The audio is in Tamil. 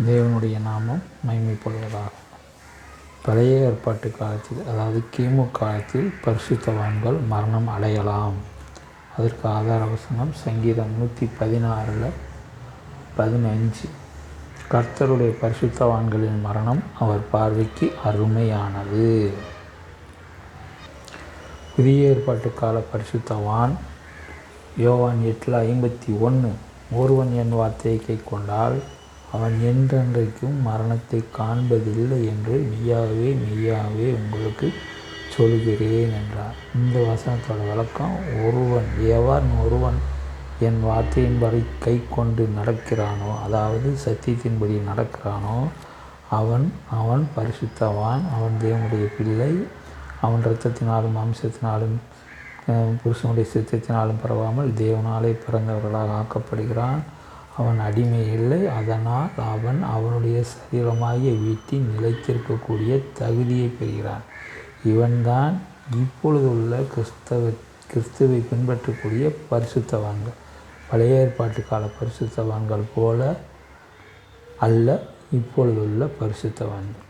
தேவனுடைய நாமம் மகிமைப்படுவதாக. பழைய ஏற்பாட்டு காலத்தில், அதாவது கிமு காலத்தில் பரிசுத்தவான்கள் மரணம் அடையலாம். அதற்கு ஆதார வசனம் சங்கீதம் 116:15. கர்த்தருடைய பரிசுத்தவான்களின் மரணம் அவர் பார்வைக்கு அருமையானது. புதிய ஏற்பாட்டு கால பரிசுத்தவான் யோவான் 8:51. ஒருவன் என் வார்த்தையை கைக்கொண்டால் அவன் என்றென்றைக்கும் மரணத்தை காண்பதில்லை என்று மெய்யாகவே மெய்யாகவே உங்களுக்கு சொல்கிறேன் என்றார். இந்த வசனத்தோட விளக்கம், ஒருவன் என் வார்த்தையின்படி கை கொண்டு நடக்கிறானோ, அதாவது சத்தியத்தின்படி நடக்கிறானோ, அவன் பரிசுத்தவான், அவன் தேவனுடைய பிள்ளை, அவன் இரத்தத்தினாலும் மாம்சத்தினாலும் புருஷனுடைய சித்தத்தினாலும் பரவாமல் தேவனாலே பிறந்தவர்களாக ஆக்கப்படுகிறான். அவன் அடிமை இல்லை. அதனால் அவனுடைய சரீரமாகிய வீட்டில் நிலைத்திருக்கக்கூடிய தகுதியை பெறுகிறான். இவன்தான் இப்பொழுதுள்ள கிறிஸ்துவை பின்பற்றக்கூடிய பரிசுத்தவான்கள். பழைய ஏற்பாட்டு கால பரிசுத்தவான்கள் போல அல்ல இப்பொழுதுள்ள பரிசுத்தவான்கள்.